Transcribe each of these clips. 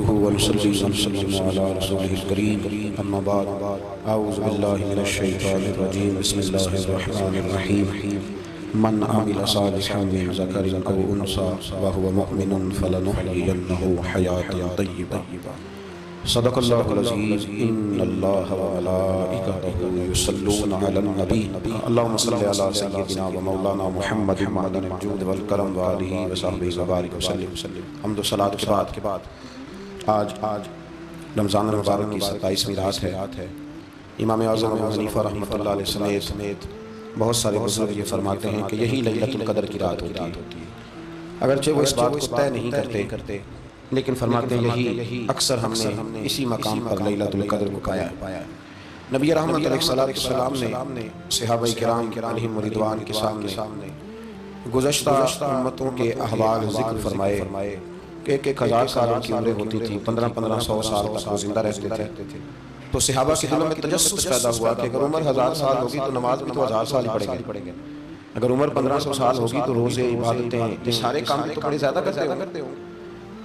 नहमदुहु व नसल्ली व नसल्लिमु अला रसूलिहिल करीम अम्मा बाद अऊज़ु बिल्लाहि मिनश शैतानिर रजीम बिस्मिल्लाहिर रहमानिर रहीम मन आमिल सालिहन मिन ज़करिन औ उन्सा व हुवा मुमिनुन फलनुहयियन्नहु हयातन तय्यिबा सदक़ल्लाहुल अज़ीज़ इन्नल्लाह व मलाइकतहु युसल्लूना अलन नबी अल्लाहुम्मा सल्लि अला सय्यिदिना व मौलाना मुहम्मदिन मअदनिल जूद वल करम व आलिहि व सहबिहि व बारिक वसल्लम। हम्द व सलात के बाद आज रमज़ान मुबारक की 27वीं रात है। इमाम आज़म अबू हनीफ़ा रहमतुल्लाह अलैहि समेत बहुत सारे बुज़ुर्ग ये फरमाते हैं कि यही लैलतुल क़द्र की रात होती है। अगरचे वो इस बात को तय नहीं करते लेकिन फरमाते हैं यही अक्सर हमने इसी मकाम पर लैलतुल क़द्र को पाया है। नबी रहमत अलैहिस्सलाम ने सहाबाए किराम अलैहिम रिदवान के सामने गुज़श्ता उम्मतों के अहवाल ज़िक्र फरमाए कि एक हज़ार सालों की उम्रें होती थी, 1500 साल तक वो जिंदा रहते थे। तो सहाबा के दिलों में तजस्सुस पैदा हुआ कि अगर उम्र 1000 साल होगी तो नमाज भी तो 1000 साल ही पढ़ेंगे, अगर उम्र 1500 साल होगी तो रोज़े इबादतें ये सारे काम तो बड़े ज़्यादा करते हो।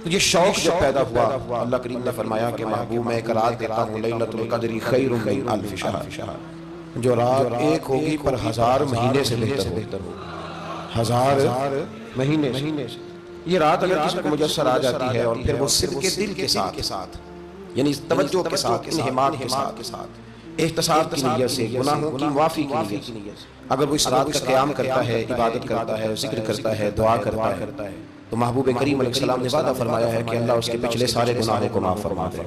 तो ये शौक जब पैदा हुआ अल्लाह करीम ने फरमाया कि महबूब मैं एक रात देता हूँ लैलतुल क़द्र खैरुम मिन अल्फ़ि शहर, जो रात एक होगी पर 1000 महीने से बेहतर हो, 1000 महीने से। ये रात अगर किसी को मुयस्सर आ जाती है और फिर वो सिद्क़ के दिल के साथ यानी तवज्जो के साथ इन्हिमाक के साथ एहतिसाब की नियत से गुनाहों की माफ़ी की नियत से अगर वो इस रात का क़याम करता है, इबादत करता है, ज़िक्र करता है, दुआ करता है तो महबूब करीम अलैहिस्सलाम ने वादा फरमाया है कि अल्लाह उसके पिछले सारे गुनाहों को माफ़ फरमा दे।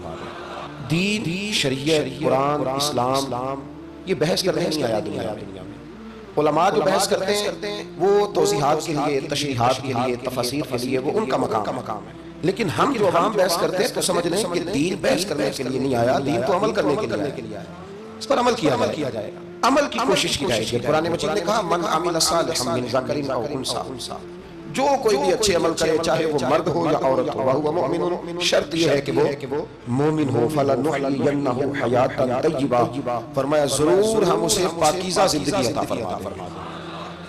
दीन, शरीयत, कुरान, इस्लाम ये बहस करने नहीं आया दुनिया में। उलमा जो बहस करते हैं वो तौज़ीहात के लिए, तशरीहात के लिए, तफसीर के लिए वो उनका मकाम है। लेकिन हम जो आवाम बहस करते हैं तो समझ लें कि दीन बहस करने के लिए नहीं आया, दीन तो अमल करने के लिए आया। इस पर अमल किया जाएगा, अमल की कोशिश की जाएगी। कुरान मजीद ने कहा मन आमिल सालिहन मिन ज़करिन औ उन्सा, जो कोई भी अच्छे अमल करे चाहे वो मर्द हो या औरत हो, वहुवा मुमिनुन, शर्त यह है कि वो मोमिन हो। फलनुहयियन्नहु हयातन तय्यिबा, फरमाया जरूर हम उसे पाकीज़ा जिंदगी अता फरमा।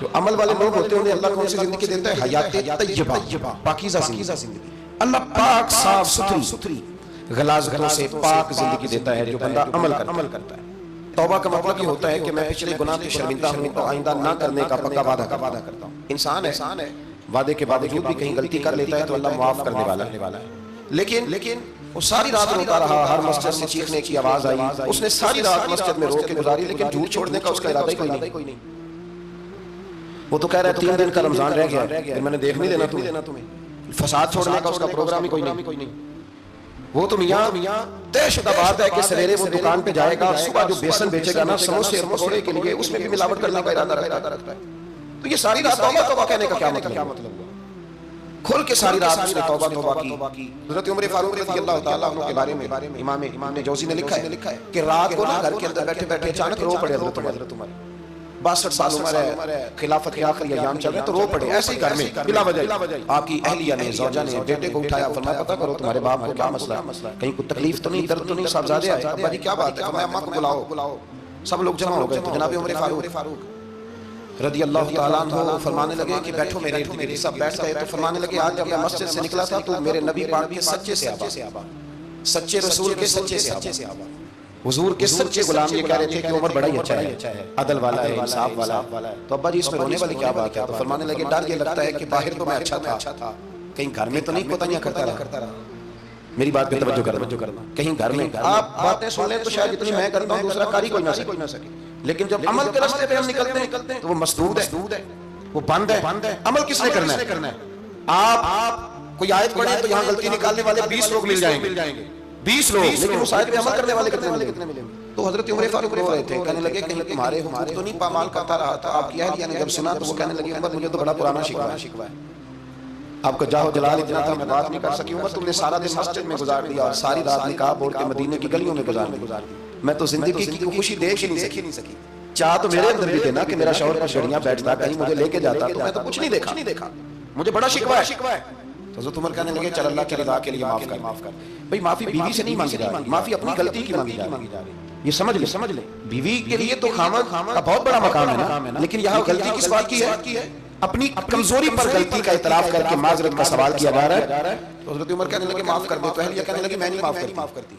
जो अमल वाले लोग होते हैं उन्हें अल्लाह कौन सी जिंदगी देता है? हयात तय्यिबा, पाकीज़ा जिंदगी। अल्लाह पाक साफ सुथरी गलाज़तों से पाक जिंदगी देता है जो बंदा अमल करता है। तौबा का मतलब ये होता है कि मैं पिछले गुनाह से शर्मिंदा हूँ तो आइंदा ना करने का पक्का वादा करता हूँ। इंसान है वादे के बावजूद भी कहीं गलती कर लेता है तो अल्लाह माफ करने वाला है। लेकिन वो सारी रात रोता रहा, हर मस्जिद से चीखने की आवाज आई, उसने सारी रात मस्जिद में रो के गुजारी लेकिन झूठ छोड़ने का उसका इरादा ही कोई नहीं। वो तो कह रहा है 3 दिन का रमजान रह गया, मैंने देख नहीं देना तुम्हें। फसाद छोड़ने का उसका प्रोग्राम ही कोई नहीं। वो तो मियाँ तयशुदा बात है कि सवेरे वो दुकान पे जाएगा और सुबह जो बेसन बेचेगा ना समोसे और पकौड़े के लिए, उसमें भी मिलावट करने का इरादा रखता है। तो ये सारी रात तौबा कहने का क्या मतलब हुआ? खुल के सारी रात उसने तौबा की। हज़रत उमर फारूक रज़ियल्लाहु ताला अन्हु के बारे में इमाम जौज़ी ने लिखा है कि रात को ना घर के अंदर बैठे अचानक रो पड़े हज़रत उमर। 62 साल उम्र है, खिलाफत के आखिरी अय्याम चल रहे हैं तो रो पड़े ऐसे ही घर में बिला वजह। आपकी अहलिया ने, ज़ौजा ने बेटे को उठाया, फरमाया पता करो तुम्हारे बाप को क्या मसला है, कहीं कोई तकलीफ तो नहीं, दर्द तो नहीं, साहबजादे आए? अब्बा जी क्या बात है? फरमाया अम्मा को बुलाओ। सब लोग जमा हो गए तो जनाब उमर फारूक रज़ियल्लाहु ताला अन्हु फरमाने लगे कि बैठो मेरे इर्द-गिर्द। सब बैठ गए तो फरमाने लगे आज जब मैं मस्जिद से निकला था तो मेरे नबी पाक के सच्चे सहाबा, सच्चे रसूल के सच्चे सहाबा, हुजूर के सच्चे गुलाम ये कह रहे थे कि उमर बड़ा ही अच्छा है, अदल वाला है, इंसाफ वाला है। तो अब्बा जी इसमें रोने वाली क्या बात है? तो फरमाने लगे डर ये लगता है कि बाहर तो मैं अच्छा था, कहीं घर में तो नहीं कोताहियां करता रहा। मेरी बात पे तवज्जो करना। कहीं घर में आप बातें सुन लें तो शायद जितनी मैं करता हूँ दूसरा कारी कोई ना सके, लेकिन जब अमल के रास्ते पे हम निकलते हैं तो वो मसदूद है, वो बंद है। अमल किसने करना है? आप कोई आयत पढ़े तो यहाँ गलती निकालने वाले 20 लोग मिल जाएंगे, 20 लोग, लेकिन उस आयत पे अमल करने वाले कितने मिलेंगे? तो हजरत उमर फारूक रो रहे थे, कहने लगे कहीं तुम्हारे हुकूक तो नहीं पामाल करता रहा था? आपकी अहलिया ने जब सुना तो वो कहने लगी उमर मुझे तो बड़ा पुराना शिकवा है, आपका जाहो जलाल इतना था मैं बात नहीं कर सकी। उमर तुमने सारा दिन मस्जिद में गुजार दिया और सारी रात निकाब ओढ़ के मदीने की गलियों में गुजार दी, मैं तो जिंदगी की खुशी देख ही नहीं सकी। चाह तो मेरे अंदर भी थे ना कि मेरा शौहर का शड़ियां बैठता, कहीं मुझे लेके जाता, तो मैं तो कुछ नहीं देखा, मुझे बड़ा शिकवा है। तो हज़रत उमर कहने लगे चल अल्लाह की रज़ा के लिए माफ कर। भाई माफी बीवी से नहीं मांगी जा रही, माफी अपनी गलती की मांगी जा रही। ये समझ ले। बीवी के लिए तो खामद का बहुत बड़ा मकाम है ना, लेकिन यहाँ गलती किस बात की है? अपनी कमजोरी पर गलती का इतराफ करके माजरत का सवाल किया जा रहा है तो हज़रत उमर कहने लगे माफ कर दे, तो अहलिया कहने लगी मैं नहीं माफ करती,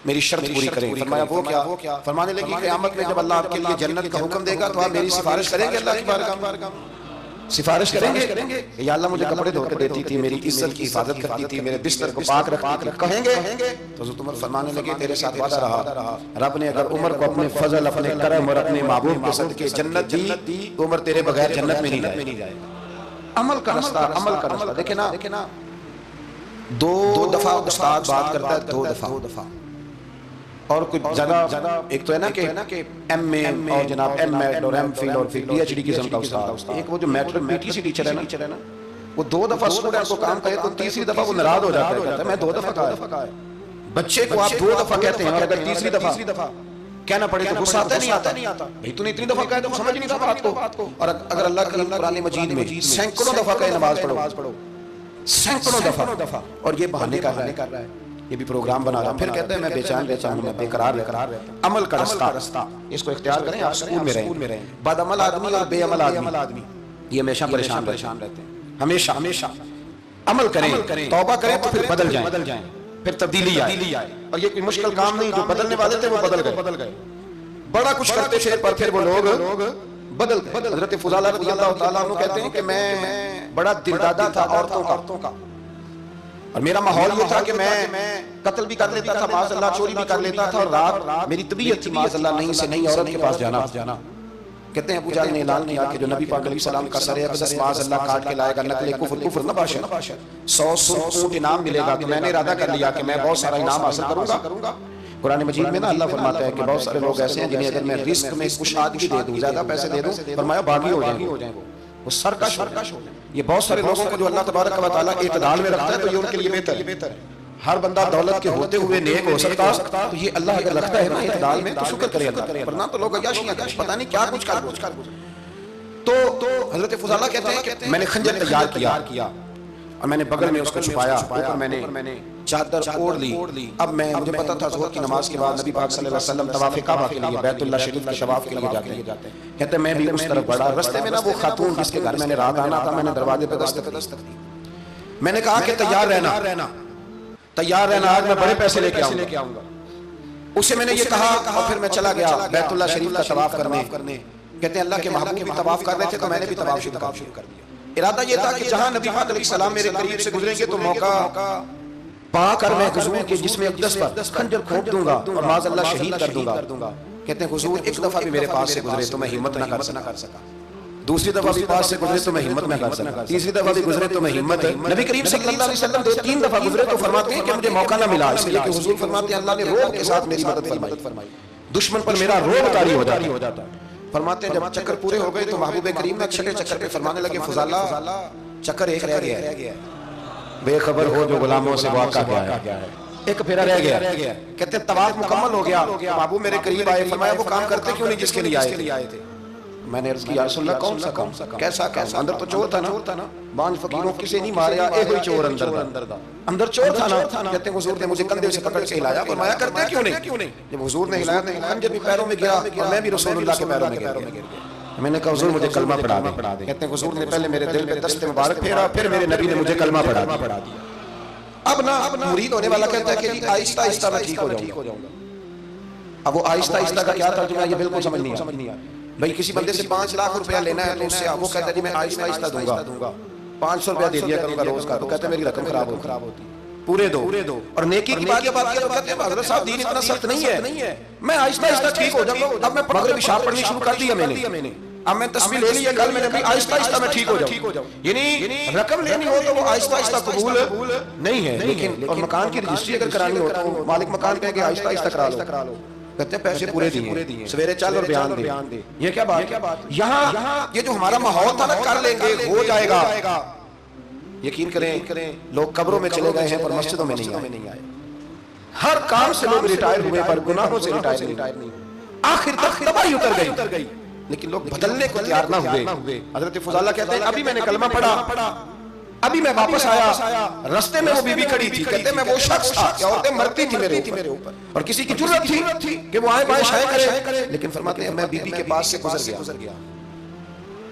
मेरी शर्त पूरी करें। फरमाया वो क्या? फरमाने लगी क़यामत में जब अल्लाह आपके लिए जन्नत का हुक्म देगा तो आप मेरी सिफारिश करेंगे, अल्लाह की बारगाह में सिफारिश करेंगे, या अल्लाह मुझे कपड़े धोकर देती थी, मेरी इज्जत की हिफाजत करती थी, मेरे बिस्तर को पाक रखती थी, कहेंगे? तो हज़रत उमर फरमाने लगे तेरे साथ वादा रहा, रब ने अगर उमर को अपने फजल, अपने करम और अपने महबूब के सदके जन्नत दी तो उमर तेरे बगैर जन्नत में नहीं जाएगा। अमल का रास्ता। देखे ना, दो दफा उस्ताद बात करता है, दो दफा और कुछ जगह एक तो है ना कि एमए और जनाब एमएड और एमफिल और फिर पीएचडी किस्म का उस्ताद, एक वो जो मैट्रिक पीटीसी टीचर है ना, वो 2 दफा स्टूडेंट को काम करे तो तीसरी दफा वो नाराज हो जाता है, मैं 2 दफा कहा है। बच्चे को आप 2 दफा कहते हैं और अगर तीसरी दफा कहना पड़े तो गुस्सा आता नहीं आता भाई तूने इतनी दफा कहा तो समझ नहीं था बात को। और अगर अल्लाह के कुरान मजीद में सैकड़ों दफा कहे नमाज पढ़ो, सैकड़ों दफा, और ये बहाने कर रहा है, ये भी प्रोग्राम बना रहा, फिर कहते हैं मैं बेचैन मैं बेकरार रहता हूं। अमल का रास्ता इसको इख्तियार करें, आप सुकून में रहें। बदअमल आदमी और बेअमल आदमी ये हमेशा परेशान रहते हैं। हमेशा अमल करें, तौबा करें तो फिर बदल जाएं, फिर तब्दीली आए। और ये कोई मुश्किल काम नहीं, जो बदलने वाले थे वो बदल गए, बड़ा कुछ करते थे पर फिर वो लोग बदल गए। हज़रत फ़ुज़ाला रज़ियल्लाहु ताला अन्हु कहते हैं कि मैं बड़ा दिलदादा था औरतों का, और मेरा माहौल ये था कि मैं कत्ल भी कर लेता था, माज़अल्लाह चोरी भी कर लेता था, और रात मेरी तबीयत थी माज़अल्लाह नहीं से नहीं औरत के पास जाना। कहते हैं अबू जहल ने ऐलान किया कि जो नबी पाक अलैहि सलाम का सर अक़दस माज़अल्लाह काट के लाएगा, नकले कुफ्र न बाशा, 100 ऊंट इनाम मिलेगा। तो मैंने इरादा कर लिया कि मैं बहुत सारा इनाम हासिल करूंगा। कुरान मजीद में ना अल्लाह फरमाता है कि बहुत सारे लोग ऐसे हैं जिन्हें अगर मैं रिस्क में कुशादगी दे दूं, ज्यादा पैसे दे दूं, फरमाया बागी हो जाएंगे, वो सरकश हो जाएंगे। ये बहुत सारे लोगों को जो अल्लाह तबारक व तआला इत्दाल में रखता है तो ये उनके लिए बेहतर है। हर बंदा दौलत के होते हुए नेक हो सकता, तो ये अल्लाह अगर रखता है ना इत्दाल में तो शुक्र करे अल्लाह, वरना तो लोग अय्याशियां पता नहीं क्या कुछ कर। तो हज़रत फ़ुज़ाला कहते हैं कि मैंने खंजर तैयार किया और मैंने बगल में उसको छुपाया, ऊपर मैंने चादर ओढ़ ली। अब मुझे पता था ज़ोहर की नमाज के बाद नबी पाक सल्लल्लाहु अलैहि वसल्लम तवाफ़े काबा के लिए बैतुल्लाह शरीफ के तवाफ़ के लिए जाते हैं। कहते मैं भी उस तरफ बढ़ा, रास्ते में ना वो खातून जिसके घर मैंने रात आना था, मैंने दरवाजे पे दस्तक दी। मैंने कहा कि तैयार रहना, आज मैं बड़े पैसे लेके आऊंगा। उससे मैंने ये कहा और फिर मैं चला गया बैतुल्लाह शरीफ का तवाफ़ करने। कहते हैं अल्लाह के महबूब भी तवाफ़ कर रहे थे तो मैंने भी तवाफ़ शुरू कर दिया। इरादा ये था कि जहां नबी पाक अलैहि सलाम मेरे करीब से गुजरेंगे तो मौका पाकर मैं हुजूर के जिस्म अक़दस पर खंजर ठोक दूंगा और माज़अल्लाह शहीद कर दूंगा। कहते हैं हुजूर एक दफा भी मेरे पास से गुजरे तो मैं हिम्मत न कर सका, दूसरी दफा भी पास से गुजरे तो मैं हिम्मत न कर सका, तीसरी दफा भी गुजरे तो मैं हिम्मत। नबी करीम सल्लल्लाहु अलैहि वसल्लम 3 दफा गुजरे तो फरमाते हैं कि मुझे मौका न मिला, इसलिए कि हुजूर फरमाते हैं अल्लाह ने रोब के साथ मेरी मदद फरमाई, दुश्मन पर मेरा रोब तारी हो जाता। फरमाते हैं जब चक्कर पूरे हो गए तो महबूब करीम ने छठे चक्कर पे फरमाने लगे फ़ुज़ाला चक्कर एक रह गया, बेखबर हो जो गुलामों से वाक़ा क्या है, एक फेरा रह गया। कहते हैं तवाफ मुकम्मल हो गया, महबूब मेरे करीब आए, फरमाया वो काम करते क्यों नहीं जिसके लिए आए थे। मैंने अर्ज़ किया या रसूलल्लाह कौन सा काम, कैसा अंदर तो चोर था ना, बांझ फकीरों किसे नहीं मारा, एक ही चोर अंदर चोर था ना। कहते हैं हुजूर ने मुझे कंधे से पकड़ के हिलाया, फरमाया करते क्यों नहीं। जब हुजूर ने हिलाया तो खंजर भी पैरों में गिरा और मैं भी रसूलुल्लाह के पैरों में गिर गया। मैंने कहा हुजूर मुझे कलमा पढ़ा दे। कहते हैं हुजूर ने पहले मेरे दिल पे दस्ते मुबारक फेरा, फिर मेरे नबी ने मुझे कलमा पढ़ा दिया। अब मुरीद होने वाला कहता है कि आहिस्ता आहिस्ता मैं ठीक हो जाऊंगा। अब वो आहिस्ता आहिस्ता का क्या तर्जुमा ये बिल्कुल समझ नहीं आ। भाई किसी बंदे से 5 लाख रुपया लेना है तो उससे वो कहता है जी मैं आहिस्ता आहिस्ता दूंगा, 500 रुपया दे दिया करूंगा रोज का, तो कहते हैं मेरी रकम खराब होती, पूरे दो। और नेकी की बात तो कहते हैं हज़रत साहब दीन इतना सख्त नहीं है, मैं आहिस्ता आहिस्ता ठीक हो जाऊंगा। अब मैं मगरिब इशा पढ़नी शुरू कर दिया मैंने, अब मैं तस्बीह ले ली है, कल मैंने आहिस्ता आहिस्ता मैं ठीक हो जाऊं। यानी रकम लेनी हो तो वो आहिस्ता आहिस्ता कबूल नहीं है, लेकिन और मकान की रजिस्ट्री अगर करानी हो तो मालिक मकान कहे कि आहिस्ता आहिस्ता करा लो। कहते हैं पैसे पूरे दिए, सवेरे चल और बयान दे। ये क्या बात। यहाँ ये जो हमारा माहौल था ना कर लेंगे हो जाएगा, यकीन करें लोग कब्रों में चले गए हैं पर मस्जिदों में नहीं आए। हर काम से लोग रिटायर हुए पर गुनाहों से रिटायर नहीं, आखिर तक तबाही उतर गई, लेकिन लोग बदलने को तैयार ना हुए। हज़रत फ़ुज़ाला कहते हैं अभी मैंने कलमा पढ़ा, अभी मैं वापस आया, रास्ते में वो बीबी खड़ी थी। कहते मैं वो शख्स था कि औरतें मरती थी मेरे ऊपर और किसी की जुर्रत थी कि वो आए बाएं शाये करे, लेकिन फरमाते हैं मैं बीबी के पास से गुजर गया।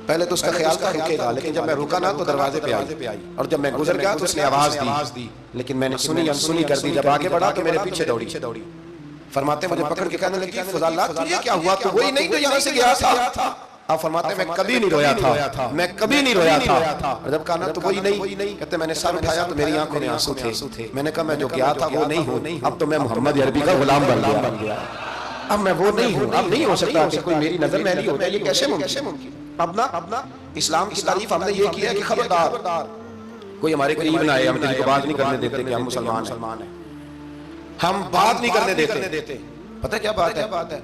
पहले तो उसका ख्याल था रुकेगा, लेकिन जब मैं रुका ना तो दरवाजे पे आई, और जब मैं गुजर गया तो उसने आवाज दी, लेकिन मैंने सुनी अनसुनी कर दी। जब आगे बढ़ा तो मेरे पीछे दौड़ी। फरमाते मुझे पकड़ के कहने लगी, फज़ाला तुझे क्या हुआ, तू वही नहीं तो यहाँ से गया था। आप फरमाते मैं कभी नहीं रोया था, मैं कभी नहीं रोया था। और जब कहा ना तो वही नहीं, कहते मैंने सर उठाया तो मेरी आंखों में आंसू थे। मैंने कहा मैं जो गया था वो नहीं हूँ, अब तो मैं मोहम्मद अरबी का गुलाम बन गया, अब मैं वो नहीं हूँ। अब नहीं हो सकता कि कोई मेरी नजर मैली हो जाए, ये कैसे मुमकिन। अपना इस्लाम की तारीफ हमने ये किया कि खबरदार कोई हमारे करीब ना आए, हम किसी को बात नहीं करने देते कि हम मुसलमान हैं, हम बात नहीं करने देते। पता है क्या बात है,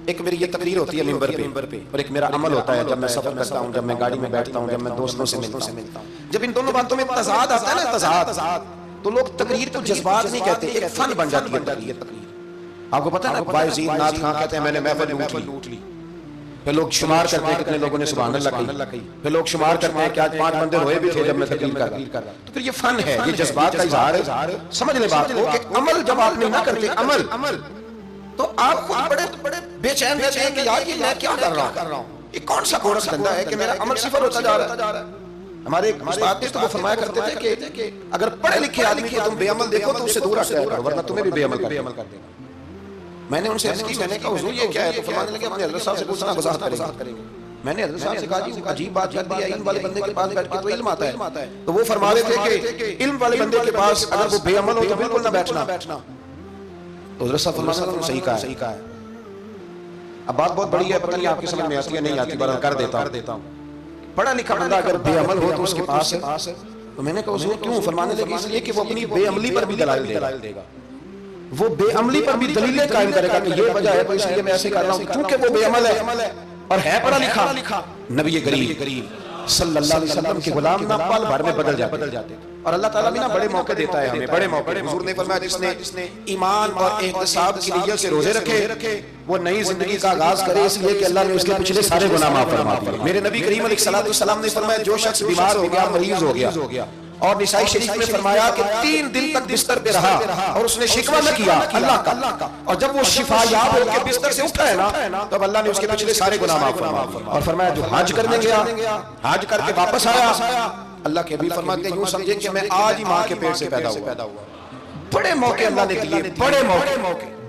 एक मेरी ये तकरीर होती है मिंबर पे, और एक मेरा अमल होता है जब मैं सफर करता हूँ, जब मैं गाड़ी में बैठता हूँ, जब मैं दोस्तों से मिलता हूँ। जब इन दोनों बातों में तज़ाद आता है ना, तज़ाद, तो लोग तकरीर को जज्बात नहीं कहते, एक फन बन जाती है तकरीर। आपको पता है ना, बायजीद नाथ खां कहते हैं मैंने महफिल लूट ली। फिर लोग शुमार करते हैं कितने लोगों ने सुभान अल्लाह कही, फिर लोग शुमार करते हैं कि आज 5 बंदे रोए भी थे जब मैं तकरीर कर रहा। तो फिर ये फन है, ये जज्बात का इजहार है। समझ ले बात को कि अमल जब आप नहीं ना करते अमल, तो आप बड़े बेचैन रहते हैं कि यार ये मैं क्या कर रहा हूँ, ये कौन सा गोरख धंधा है कि मेरा अमल सिफर होता जा रहा है। हमारे उस्ताद तो वो फरमाया करते थे कि अगर पढ़े लिखे आदमी को तुम बेअमल देखो तो उससे दूर हट जाओ, वरना तुम्हें भी बेअमल कर देगा। मैंने उनसे अर्ज की, मैंने कहा हुजूर ये क्या है, तो फरमाने लगे अपने हज़रत साहब से पूछना, वज़ाहत करेंगे। मैंने हज़रत साहब से कहा जी अजीब बात कर दी है, इल्म वाले बंदे के पास बैठ के तो इल्म आता है। तो वो फरमा रहे थे कि इल्म वाले बंदे के पास अगर वो बेअमल हो तो बिल्कुल ना बैठना। तो हज़रत साहब फरमाने लगे सही कहा है। अब बात बहुत बड़ी है, पता नहीं आपकी समझ में आती है नहीं आती, बरं कर देता हूँ। पढ़ा लिखा बंदा अगर बेअमल हो तो उसके पास है। तो मैंने कहा हुजूर क्यों? फरमाने लगे इसलिए कि वो अपनी बेअमली पर भी दलाइल देगा, वो बेअमली पर भी दलीलें कायम करेगा कि ये वजह है तो इसलिए मैं ऐसे कर रहा हूँ, क्योंकि वो बेअमल है और है पढ़ा लिखा। नबी करीम सल्लल्लाहु अलैहि वसल्लम के गुलाम ना पल भर में बदल जाते। और अल्लाह ताला भी ना बड़े मौके देता है हमें, बड़े मौके। हुजूर ने फरमाया जिसने ईमान और एहतिसाब की नीयत से रोजे रखे वो नई जिंदगी का आगाज करे, इसलिए कि अल्लाह ने उसके पिछले सारे गुनाह माफ फरमा दिए। मेरे नबी करीम अलैहिस्सलाम ने फरमाया जो शख्स बीमार हो गया, मरीज हो गया, और निसाई शरीफ में फरमाया कि 3 दिन तक बिस्तर पे रहा और उसने शिकवा न किया अल्लाह का, और जब वो शिफायाब होकर बिस्तर से उठा है ना, तब अल्लाह ने उसके पिछले सारे गुनाह माफ फरमा दिए। और फरमाया जो हज करने गया, हज करके वापस आया, अल्लाह के भी फरमाते यूं समझे कि मैं आज ही माँ के पेट से पैदा हुआ। बड़े मौके अल्लाह ने दिए,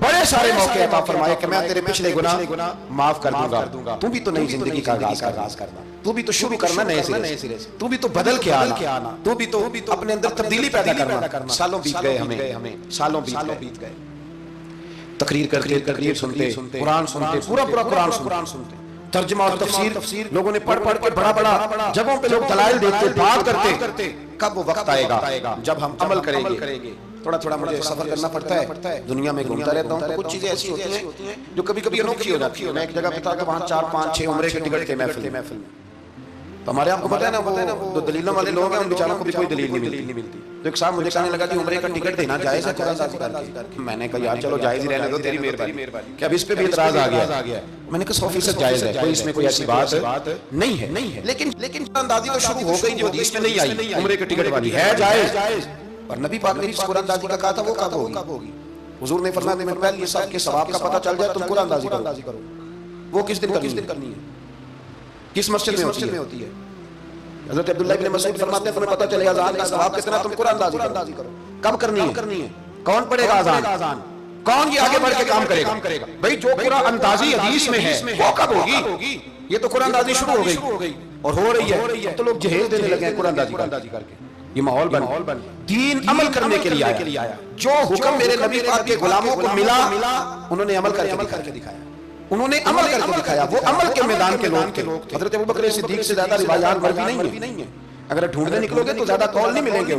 बड़े सारे मौके अता फरमाए कि मैं तेरे पिछले गुनाह माफ कर दूंगा। तू भी तो नई जिंदगी का आगाज करना, तू भी तो शुरू करना नए सिरे से, तू भी तो बदल के आना, तू भी तो अपने अंदर तब्दीली पैदा करना। सालों बीत गए हमें सालों बीत गए। तकरीर सुनते, कुरान सुनते, पूरा कुरान सुनते, तर्जुमा और तफसीर लोगों ने पढ़ के बड़ा जगहों पे लोग दलाइल देते, बात करते। कब वो वक्त आएगा जब हम अमल करेंगे। थोड़ा मुझे सफर करना पड़ता है, दुनिया में घूमता रहता हूँ, तो कुछ चीजें ऐसी होती हैं जो कभी अनोखी हो जाती है। मैं एक जगह पे था, वहाँ 4, 5, 6 उम्रे के टिकट थे महफिल में। तो हमारे आपको पता है ना, वो जो दलीलों वाले लोग हैं उन बेचारों को भी कोई दलील नहीं मिलती। तो एक साहब मुझे कहने लगा कि उम्रे का टिकट देना जायज है। मैंने कहा यार चलो जायज ही रहने दो, तेरी मेहरबानी। क्या अब इस पे भी इतराज आ गया? मैंने कहा 100% जायज है, कोई इसमें कोई ऐसी बात नहीं है। लेकिन अंदाजी तो शुरू हो गई जो हदीस में नहीं आई, उम्रे के टिकट वाली है जायज। और नबी पाक ने जिस कुरानदाजी का कहा था वो कब होगी? हुजूर ने फरमाया मैं पहले सब के सवाब का पता चल जाए तुम कुरानदाजी करो। वो किस दिन करनी है? किस मस्जिद में होती है? हज़रत अब्दुल्लाह इब्न मसूद फरमाते हैं तुम्हें पता चलेगा अज़ान का सवाब कितना, तुम कुरानदाजी करो। कब करनी है? कौन पढ़ेगा अज़ान? कौन ये आगे बढ़ के काम करेगा? भाई जो कुरानदाजी हदीस में है वो कब होगी? ये तो कुरानदाजी शुरू हो गई और हो रही है, तो लोग जहेज देने लगे हैं कुरानदाजी करके। ये माहौल बन दीन अमल करने के लिए आया। जो हुक्म मेरे नबी पाक के गुलामों को मिला उन्होंने अमल करके दिखाया। वो अमल के मैदान के लोग थे। हज़रत अबू बकर सिद्दीक से ज्यादा रिवायात मरवी नहीं है। अगर ढूंढने निकलोगे तो ज्यादा कौल नहीं मिलेंगे।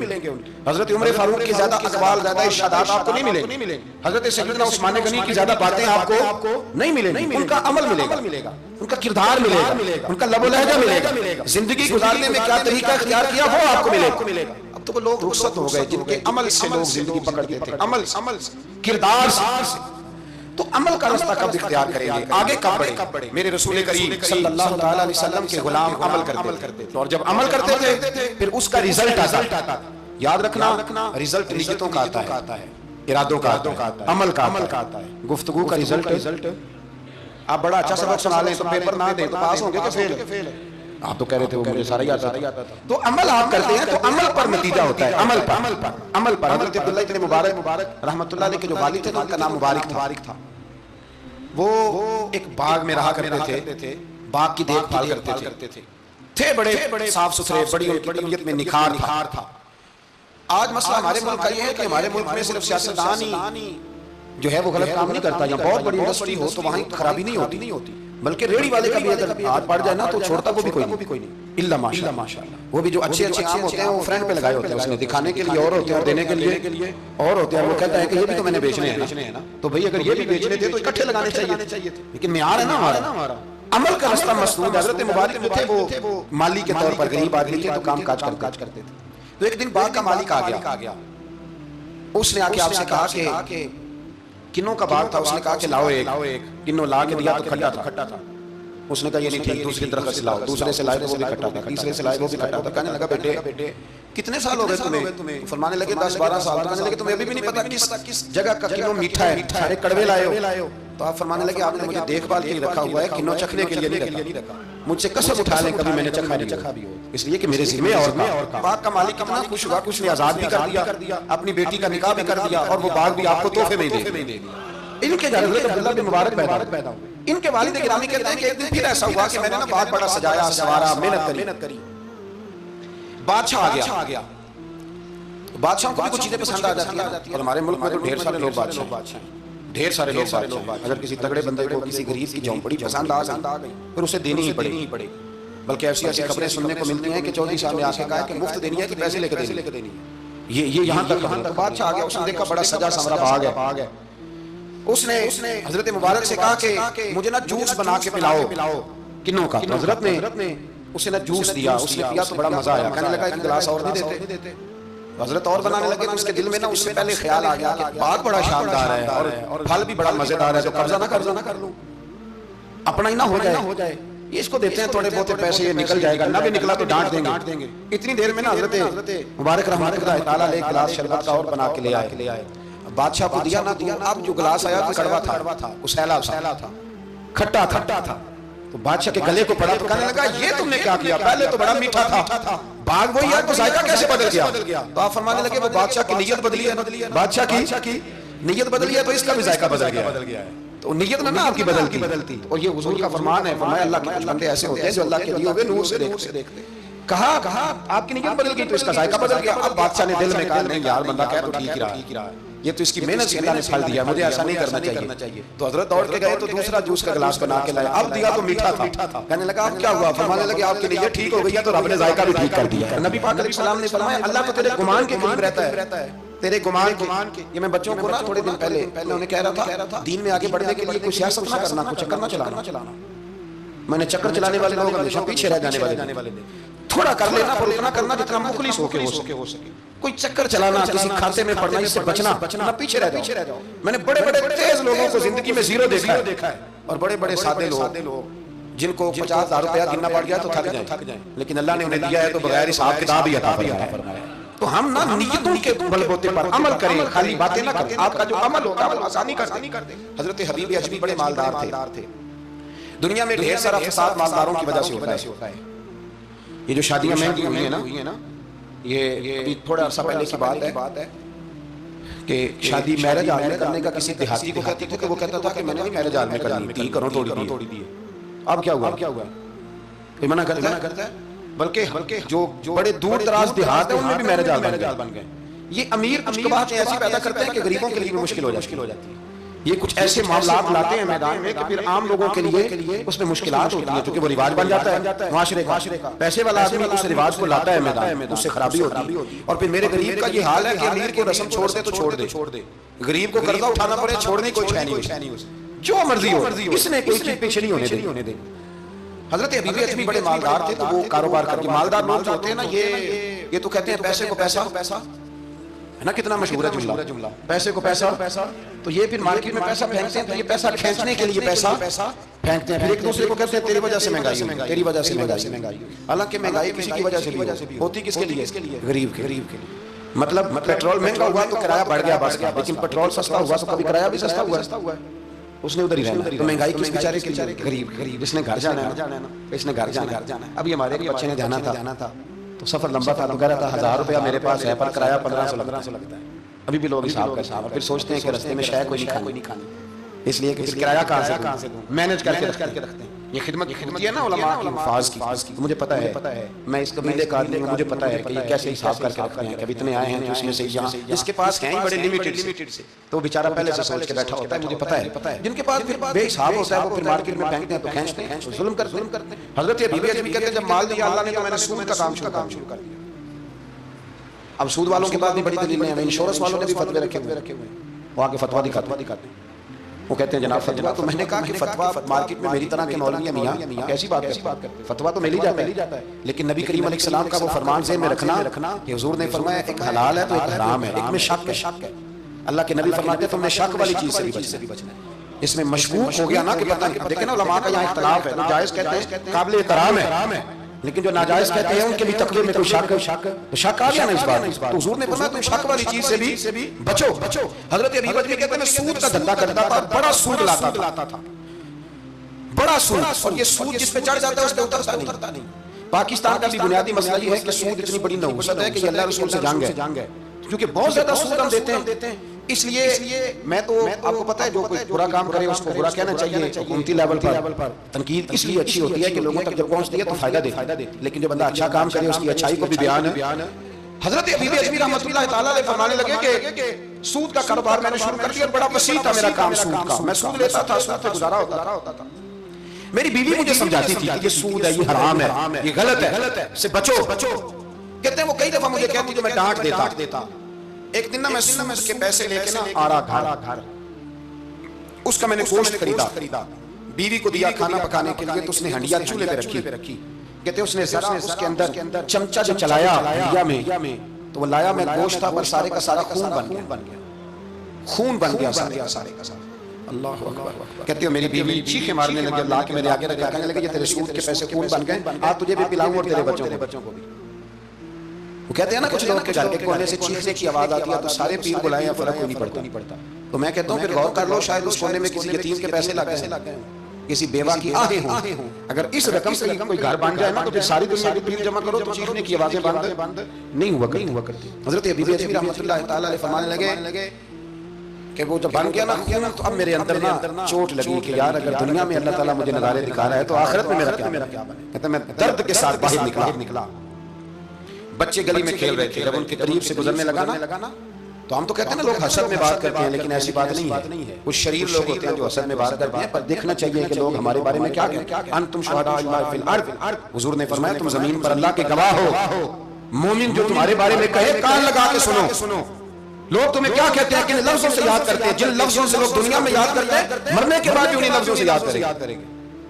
हज़रत उमर फारूक की ज्यादा अक़वाल, ज्यादा इरशादात आपको नहीं मिलेंगे। हज़रत सैयदना उस्मान गनी की ज्यादा बातें आपको नहीं मिलेंगी। उनका अमल मिलेगा, उनका किरदार मिलेगा, उनका लबो लहजा मिलेगा। जिंदगी गुजारने में क्या तरीका इख्तियार किया वो आपको मिलेगा। अब तो वो लोग रुखसत हो गए जिनके अमल से लोग जिंदगी पकड़ते थे, अमल किरदार से। तो अमल का रास्ता कब इख्तियार करेंगे, आगे कब बढ़े? मेरे रसूल करीम सल्लल्लाहु अलैहि वसल्लम के गुलाम अमल करते थे, और जब अमल करते थे फिर उसका रिजल्ट आता। याद रखना, रिजल्ट नियतों का आता है, इरादों का आता है, अमल का आता है। गुफ्तगू का रिजल्ट आप बड़ा अच्छा सबक सुना लें तो पेपर ना दें तो पास होंगे कि फेल? आप तो कह रहे थे वो मुझे सारा ही आता था। तो अमल आप करते हैं तो अमल पर नतीजा होता है, अमल पर। हज़रत अब्दुल्लाह इब्न मुबारक रहमतुल्लाह अलैह के जो वालिद थे ना, उनका नाम मुबारक था। वो एक बाग में रहा करते थे, बाग की देखभाल करते थे बड़े साफ सुथरे, बड़ी उनकी तबीयत में निखार था। आज मसला हमारे मुल्क का ये है कि हमारे मुल्क में सिर्फ सियासतदान ही जो है वो गलत काम नहीं करता। या बहुत बड़ी इंडस्ट्री हो तो वहाँ खराबी नहीं होती, बल्कि रेडी वाले का भी अगर हाथ पड़ जाए ना तो छोड़ता वो भी कोई नहीं, इल्ला माशाअल्लाह। वो भी जो अच्छे आम होते हैं वो फ्रेंड पे लगाए होते हैं, उसने दिखाने के लिए और होते हैं और देने के लिए और होते हैं। वो कहता है कि ये भी तो मैंने बेचने हैं ना, तो भाई अगर ये भी बेचने थे तो इकट्ठे लगाने चाहिए, लेकिन म्यार है ना हमारा। अमल का रास्ता मसलूब। हज़रत मुबारक जो थे वो माली के तौर पर गरीब आदमी थे, तो काम काज करते थे। तो एक दिन बाग का मालिक आ गया, उसने आके आपसे कहा कि किन्नों का बाग था। उसने कहा कि लाओ एक, किन्नों ला के दिया तो खट्टा था। उसने कहा ये नहीं ठीक, दूसरी दरख्त से लाओ। दूसरे से लाए तो वो भी खट्टा था, तीसरे से लाए वो भी खट्टा था। कहने लगा बेटे कितने साल हो गए तुम्हें? फरमाने लगे 10-12 साल। कहने लगे तुम्हें अभी भी नहीं पता किस जगह का किन्नों मीठा है, सारे कड़वे लाए हो। तो आप फरमाने लगे आपने मुझे देखभाल के लिए रखा हुआ है, किन्नों चखने के लिए नहीं रखा। मुझसे कसम उठा लें कभी मैंने चखा भी हो, इसलिए कि मेरे जिम्मे और बाग का मालिक कितना खुश हुआ, कुछ ने आजाद भी कर दिया, अपनी बेटी का निकाह भी कर दिया और वो बाग भी आपको तोहफे में दे दिया। इनके घर हज़रत अब्दुल्लाह बिन मुबारक पैदा हुए। इनके वालिद गिरामी कहते हैं कि एक दिन फिर ऐसा हुआ कि मैंने ना बाग बड़ा सजाया सवारा, मेहनत करी। बादशाह आ गया। बादशाहों को भी कुछ चीजें पसंद आ जाती है, और हमारे मुल्क में तो ढेर सारे लोग बादशाह, ढेर सारे लोग बादशाह। अगर किसी तगड़े बंदे को किसी गरीब की झोंपड़ी पसंद आ गई फिर उसे देनी ही पड़ेगी। बल्कि ऐसी खबरें सुनने को मिलती हैं कि चौधरी साहब ने आके कहा कि मुफ्त देनी है कि पैसे लेकर देनी है। ये यहाँ तक बादशाह आ गया। उसने देखा बड़ा सजा संवरा बाग है। उसने हजरत मुबारक से कहा कि मुझे ना जूस बना के पिलाओ किन्नों का। हजरत ने उसे ना जूस दिया, उसने पिया तो बड़ा मजा आया। कहने लगा एक गिलास और नहीं देते? हजरत और बनाने लगे तो उसके दिल में ना उससे पहले ख्याल आ गया कि बाग बड़ा शानदार है और फल भी बड़ा मजेदार है, तो कर्जा ना कर लूं, अपना ही ना हो जाए। ये इसको देते हैं थोड़े बहुत पैसे, ये निकल जाएगा, ना भी निकला तो डांट देंगे। इतनी देर में ना हजरत मुबारक रहमतुल्लाह तआला अलैह गिलास शरबत का और बना के ले आए। बादशाह को दिया ना, अब जो गिलास आया तो कड़वा था, उसैला था, खट्टा था। तो बादशाह के गले को पड़ा तो कहने लगा ये तुमने क्या किया? पहले तो बड़ा मीठा था, बाग वही है तो जायका कैसे बदल गया? तो आप फरमाने लगे वो बादशाह की नीयत बदली है, बादशाह की नीयत बदली है तो इसका भी जायका बदल गया है। तो नीयत ना आपकी बदलती। और ये हुजूर का फरमान है, फरमाया अल्लाह के बंदे ऐसे होते हैं जो अल्लाह के दिए हुए नूर से देखते। कहा आपकी नीयत बदल गई तो इसका जायका बदल गया। अब बादशाह ने दिल में कहा नहीं यार बंदा कह तो ठीक ही रहा, ये तो इसकी मेहनत से अल्लाह ने फल दिया, मुझे ऐसा नहीं करना चाहिए। तो हजरत दौड़ के गए तो दूसरा जूस का गिलास बना के लाए। अब दिया तो मीठा था। कहने लगा अब क्या हुआ? फरमाने लगे आपकी नीयत ठीक हो गई है तो रब ने जायका भी ठीक कर दिया। नबी पाक अलैहि सलाम ने फरमाया अल्लाह तो तेरे गुमान के करीब रहता है, तेरे गुमान के। ये मैं बच्चों को ना थोड़े दिन पहले उन्हें कह रहा था दीन में आगे बढ़ने के लिए कोई सियासत ना करना, कोई चक्कर ना चलाना। मैंने चक्कर चलाने वाले लोग हमेशा पीछे रह जाने वाले थोड़ा कर लेना, पर उतना करना जितना मुखलिस होके हो सके। कोई चक्कर चलाना, किसी खाते में पड़ना, इससे बचना, पीछे रह जाओ। मैंने बड़े तेज लोगों को जिंदगी में जीरो देखा है, और बड़े सादे लोग जिनको 50,000 रुपया गिनना पड़ गया तो थक जाए, लेकिन अल्लाह ने उन्हें दिया है तो बगैर हिसाब किताब ही अता फरमाया। तो हम ना नियतों के बलबूते पर अमल करें, खाली बातें ना करें। आपका जो अमल होगा वो आसानी कर दे। हजरत हबीब अजमी बड़े मालदार थे। दुनिया में ढेर सारा फसाद मालदारों की वजह से होता है। ये जो शादियां महंगी हुई है ना, ये अभी थोड़ा अर्सा पहले की बात है कि शादी मैरिज हॉल में करने का किसी देहाती को कहती थी कि वो कहता था कि मैंने नहीं मैरिज हॉल में करनी थी, करो तोड़ी दी। अब क्या हुआ? कोई मना करता है? बल्कि जो बड़े दूर दराज देहात है उनमें भी मैरिज हॉल बन गए। ये अमीर कुछ बातें ऐसी पैदा करते हैं कि गरीबों के लिए भी मुश्किल हो जाती है। ये कुछ ऐसे मामलात लाते हैं मैदान में कि फिर आम लोगों के लिए उसमें मुश्किलात होती है, क्योंकि वो रिवाज बन जाता है माशरे का। पैसे वाला आदमी उस रिवाज को लाता है मैदान में, उससे खराबी होती है। और फिर मेरे गरीब का ये हाल है कि अमीर को रस्म छोड़ दे तो छोड़ दे, गरीब को कर्जा उठाना पड़े, छोड़ने कोई छह नहीं, जो मर्जी हो, इसने कोई चीज पीछे नहीं होने दे। हजरत हबीब अजमी बड़े मालदार थे, तो वो कारोबार करके मालदार लोग जो होते हैं ना, ये तो कहते हैं पैसे को पैसा है ना, कितना मशहूर है जुमला, पैसे को पैसा। तो ये फिर मार्केट में पैसा फेंकते हैं, तो ये पैसा खींचने के लिए पैसा फेंकते हैं। फिर एक दूसरे को कहते हैं तेरी वजह से महंगाई, तेरी वजह से महंगाई। हालांकि महंगाई किसी की वजह से भी होती, किसके लिए? गरीब के लिए। मतलब पेट्रोल महंगा हुआ तो किराया बढ़ गया बस, लेकिन पेट्रोल सस्ता हुआ तो कभी किराया भी सस्ता हुआ है। उसने उधर ही रहना। तो महंगाई किस बेचारे के लिए? गरीब इसने घर जाना है ना, इसने घर जाना है। अभी हमारे एक बच्चे ने जाना था तो सफर लंबा था, तो कह रहा था 1000 रुपया मेरे पास है पर किराया 1500 लगता है। अभी भी लोग हिसाब करते हैं, फिर सोचते हैं कि रास्ते में शायद कोई नहीं खानी, इसलिए कि किराया कहाँ से दूं, मैनेज करके रखते हैं। ये खिदमत है ना उलमा की, अल्फाज की। मुझे पता है, मैं इस कबीले का आदमी हूं, मुझे पता है कि ये कैसे हिसाब करके रखते हैं कि इतने आए हैं तो इसमें से यहाँ जिसके पास हैं बड़े लिमिटेड से, तो बेचारा पहले से सोच के बैठा होता है, मुझे पता है। जिनके पास फिर बेहिसाब होता है वो फिर मार्केट में फेंकते हैं, तो खींचते हैं, जुल्म करते हैं। हजरत अबी अजमी कहते हैं जब माल दिया अल्लाह ने तो मैंने सूद का काम शुरू कर दिया। अब सूद वालों के पास भी बड़ी दलीलें हैं, इंश्योरेंस वालों ने भी फतवे रखे हुए, वो आके फतवा दिखाते हैं। वो कहते हैं जनाब फतवा, तो मैंने कहा कि फतवा मार्केट में मेरी तरह के मौलवी मियां कैसी बात करते हैं, फतवा तो मिल ही जाता है, लेकिन नबी करीम अलैहिस्सलाम का वो फरमान ज़हन में रखना कि हुजूर ने फरमाया एक हलाल है तो एक हराम है, एक में शक है। अल्लाह के नबी फरमाते तुमने शक वाली चीज से भी बचना है। इसमें मशकूक हो गया ना कि पता नहीं, देखें ना उलमा का यहाँ इख्तिलाफ है, जायज कहते हैं काबिल एहतराम है, लेकिन जो नाजायज कहते हैं उनके भी तकवे में कोई शक तो शक आ गया ना इस बात। तो हुजूर ने फरमाया तुम शक वाली चीज से भी बचो। हजरत अबी अजमी कहते हैं मैं सूद का धंधा करता था, बड़ा सूद लाता था, बड़ा सूद, और ये सूद जिस पे चढ़ जाता है उस पे उतरता नहीं। पाकिस्तान का भी बुनियादी मसला ये है कि सूद इतनी बड़ी नहुसत है कि ये अल्लाह रसूल से जंग है, क्योंकि बहुत ज्यादा सूद हम देते हैं। इसलिए मैं तो आपको पता है जो कोई बुरा काम करे उसको बुरा कहना चाहिए, हुकूमती लेवल पर तनकीद इसलिए अच्छी होती है कि लोगों तक जब पहुंचती है तो फायदा दे, लेकिन जो बंदा अच्छा काम करे उसकी अच्छाई को भी बयान है। हजरत अबी अजमी रहमतुल्लाह तआला अलैह फरमाने लगे कि सूद का कारोबार मैंने शुरू कर दिया, बड़ा वसी था मेरा काम सूद का, मैं सूद लेता था, सूद पे गुजारा होता था। मेरी बीवी मुझे समझाती थी कि ये सूद है, ये हराम है, ये गलत है, इससे बचो। कहते हैं वो कई दफा मुझे कहती जो मैं डांट देता। एक दिन ना मैं सूद के पैसे लेके ना आ रहा घर, उसका मैंने गोश्त खरीदा, बीवी को दिया खाना पकाने के लिए, तो उसने हंडिया चूल्हे पे रखी। कहते उसने जरा उसके अंदर चमचा जो चलाया हंडिया में, तो वो लाया मैं गोश्त था पर सारे का सारा खून बन गया सारे का सारा। अल्लाह अकबर। कहती हो मेरी बीवी चीखें मारने लगी, अल्लाह के मेरे आगे रखा, कहने लगे ये तेरे सूद के पैसे खून बन गए, आज तुझे भी पिलाऊं और तेरे बच्चों को भी। वो कहते हैं ना कुछ लोग के घर के कोने से चीखने की आवाज आती है तो सारे पीर बुलाए, फर्क कोई नहीं पड़ता। तो मैं कहता हूँ फिर गौर कर लो, शायद उस कोने में किसी यतीम के पैसे लग गए, किसी बेवा की आहें हों। अगर इस रकम से कोई घर बन जाए ना तो फिर सारी दुनिया की पीर जमा करो तो चीखने की आवाजें बंद नहीं हुआ करती। हजरत अबी अजमी रहमतुल्लाह तआला अलैह फरमाने लगे कि वो जब बन गया ना खून, तो अब मेरे अंदर ना चोट लगी कि यार अगर दुनिया में अल्लाह ताला मुझे नज़ारे दिखा रहा है तो आखिरत में मेरा क्या बने। कहते मैं दर्द के साथ बाहर निकला। बच्चे गली में खेल रहे थे, जब उनके करीब से गुजरने लगा ना तो हम तो कहते हैं ना लोग हसद में बात करते हैं, लेकिन ऐसी बात नहीं है। कुछ शरीर लोग होते हैं जो हसद में बात करते हैं, पर देखना चाहिए कि लोग हमारे बारे में क्या कहते हैं। अंतुम शुहदा फिल अर्द, हुजूर ने फरमाया तुम जमीन पर अल्लाह के गवाह हो। मोमिन जो तुम्हारे बारे में कहे कान लगा के सुनो। लोग तुम्हें क्या कहते हैं, किन लफ्जों से याद करते हैं, जिन लफ्जों से लोग दुनिया में याद करते हैं, मरने के बाद भी उन्हीं लफ्जों से याद करेंगे,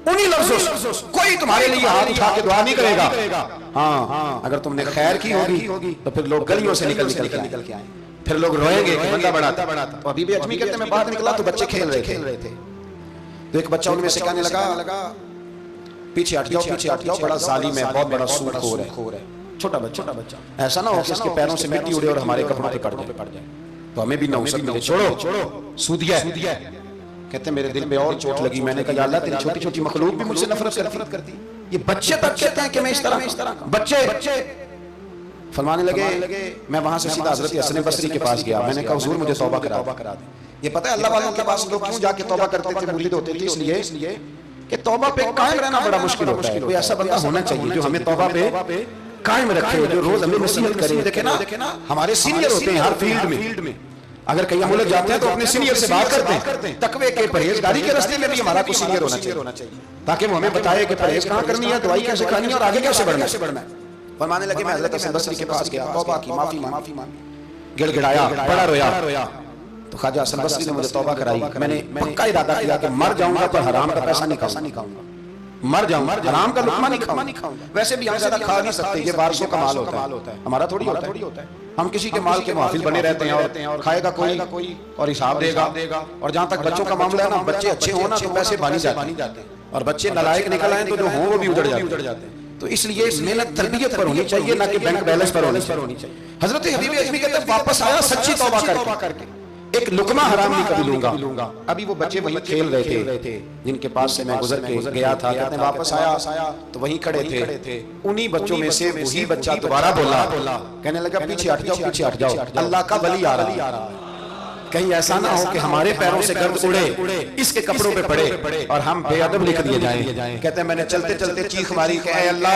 उन्हीं लफ्जों से। कोई तुम्हारे लिए हाथ उठा के दुआ नहीं करेगा। हाँ, अगर तुमने खैर की होगी तो फिर लोग गलियों से निकल के आए, फिर लोग रोएंगे कि बंदा बढ़ाता। तो अबी अजमी कहते मैं बाहर निकला तो बच्चे खेल रहे थे, तो एक बच्चा उनमें से कहने लगा पीछे हट जाओ, बड़ा जालिम है, बहुत बड़ा सूदखोर है। छोटा बच्चा, ऐसा ना हो कि इसके पैरों से मिट्टी उड़े और हमारे कपड़ों पे पड़ जाए, तो हमें भी नौसत मिले। छोड़ो सूदिया। कहते मेरे दिल पे और चोट लगी, मैंने कहा अल्लाह तेरी छोटी छोटी मखलूक भी मुझसे नफरत करती। ये बच्चे तक कहते हैं कि मैं इस तरह बच्चे फरमाने लगे। मैं वहां से सीधा हजरत हसन बसरी के पास गया, मैंने कहा हुजूर मुझे तौबा करा दे। ये पता है अल्लाह वालों के पास लोग क्यों जाके तौबा करते थे, मुरीद होते थे, इसलिए कि तौबा पे कायम रहना बड़ा मुश्किल होता है। कोई ऐसा बंदा होना चाहिए जो हमें तौबा पे कायम रखे, जो रोज हमें नसीहत करे। देखे ना हमारे सीनियर होते हैं हर फील्ड में, अगर कहीं हम उलझ जाते हैं तो अपने सीनियर से बात करते हैं। तकवे के परहेजगारी के रास्ते में भी हमारा कोई सीनियर होना चाहिए, ताकि वो हमें बताए कि परहेज कहाँ करनी है, दवाई कैसे खानी है और आगे कैसे बढ़ना है। फरमाने लगे मैं हज़रत हसन बसरी के पास गया, तौबा की, माफी मांगी, गिड़गिड़ाया, बड़ा रोया। तो ख्वाजा हसन बसरी ने मुझे तौबा कराई। मैंने पक्का इरादा किया कि मर जाऊंगा पर हराम का पैसा नहीं खाऊंगा, मर जाऊंगा हराम का लुकमा नहीं खाऊंगा। वैसे भी हम ज्यादा खा नहीं सकते, ये वारसों का माल होता है, हमारा थोड़ी होता है। हम किसी के माल के मुहाफिज बने रहते हैं और खाएगा कोई और हिसाब देगा। और जहां तक बच्चों का मामला है ना, बच्चे अच्छे हो ना तो पैसे बानी जाते हैं, और बच्चे नालायक निकल आए तो जो हो वो भी उजड़ जाते हैं। तो इसलिए मेहनत तरबियत पर होनी चाहिए, ना कि बैंक बैलेंस पर होनी चाहिए। हजरत हबीब अजमी कहते हैं वापस आया सच्ची तौबा करके, एक लुकमा हराम नहीं कभी लूंगा। अभी वो बच्चे वहीं खेल रहे थे जिनके पास से मैं गुजर के गया था, कहते वापस आया तो वहीं खड़े थे। उन्हीं बच्चों में से वही बच्चा दोबारा बोला, कहने लगा पीछे हट जाओ, पीछे हट जाओ, अल्लाह का वली आ रहा, कहीं ऐसा ना हो कि हमारे पैरों से गर्द उड़े, इसके कपड़ों पे पड़े और हम बेअदब लिख दिए जाएं। कहते हैं मैंने चलते चलते चीख मारी कि ऐ अल्लाह,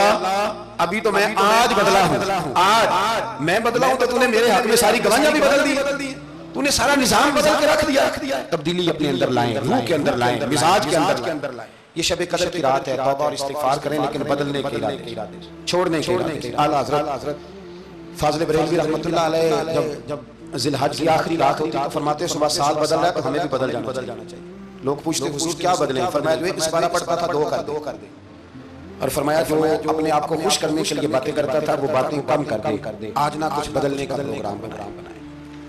अभी तो मैं आज बदला हूं, आज मैं बदला हूं तो तूने मेरे हक में सारी गवाहियां भी बदल दी, तूने सारा निजाम बदल के रख दिया। तब्दीली अपने अंदर लाएं, रूह के अंदर लाएं, मिजाज के अंदर लाएं। ये शब कदर की रात है, तौबा और इस्तिगफार करें, लेकिन बदलने के इरादे, छोड़ने के। आला हज़रत फाज़िल बरेलवी रहमतुल्लाह अलैह जब ज़िलहज की आखिरी रात होती तो फरमाते सुबह साल बदल रहा है तो हमें भी बदल जाना चाहिए। लोग पूछते हुजूर क्या बदलें? फरमाया जो इस बार पढ़ता था दो कर दे, और फरमाया जो अपने आप को खुश करने के लिए बातें करता था वो बातें कम कर दे। आज ना कुछ बदलने का प्रोग्राम बनाए,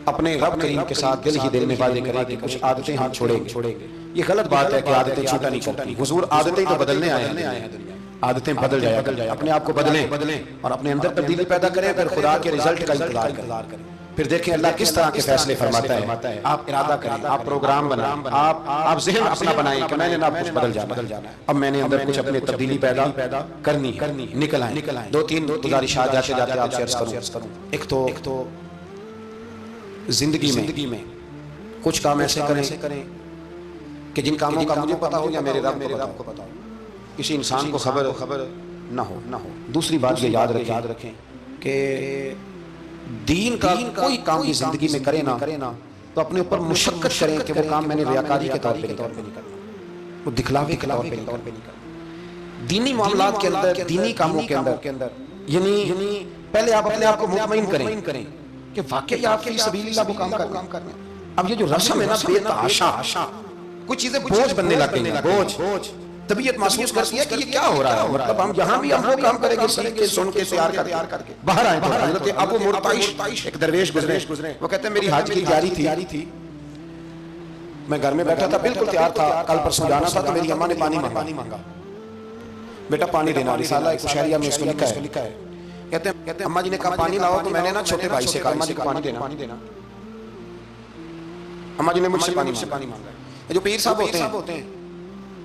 अपने रब करीम के साथ दिल ही दिल में वादे करें कि कुछ आदतें हम छोड़ेंगे। ये गलत बात है कि आदतें छूटा नहीं करती। हुजूर आदतें तो बदलने आए हैं, आदतें बदल जाए, अपने आप को बदलें और अपने अंदर तब्दीली पैदा करें, फिर खुदा के रिजल्ट का इंतजार करें, फिर देखें अल्लाह किस तरह के फैसले फरमाता है। आप इरादा करें, आप प्रोग्राम बनाएं, आप ज़हन अपना बनाएं कि मैंने ना कुछ बदल जाना, अब मैंने अंदर कुछ अपने तब्दीली पैदा करनी, निकल आए। दो तीन गुजारिशात जाते जाते आप शेयर करूं। एक तो जिंदगी में कुछ काम ऐसे करें कि जिन कामों का मुझे पता हो या मेरे रब को पता हो, किसी इंसान को खबर ना हो। दूसरी बात ये याद रखें कि दीन का कोई काम की जिंदगी में करे ना तो अपने ऊपर मुशक्कत करें कि वो काम मैंने रियाकारी के तौर पे नहीं करना, वो दिखलावे के तौर पे नहीं करना। दीनी मामलात के अंदर, दीनी कामों के अंदर यानी पहले आप अपने आप को मुतमईन करें कि वाकई आप फी सबीलिल्लाह वो काम कर रहे हैं। अब ये जो रस्म है ना बेतहाशा, कुछ चीजें बोझ बनने लग गई हैं, बोझ। तबीयत महसूस करती है कि ये क्या हो रहा है, मतलब हम यहाँ भी हम वो काम करेंगे सीख के सुन के तैयार करके बाहर आए। हज़रत अबू मुरताइश एक दरवेश गुजरे, वो कहते हैं मेरी हज की तैयारी थी, मैं घर में बैठा था, बिल्कुल तैयार था, कल परसों जाना था, तो मेरी अम्मा ने पानी मांगा, बेटा पानी देना। रिसाला एक शायरिया में इसको लिखा है, कहते हैं अम्मा जी ने कहा पानी लाओ, तो मैंने ना छोटे भाई से कहा अम्मा जी को पानी देना। अम्मा जी ने मुझसे पानी मांगा। जो पीर साहब होते हैं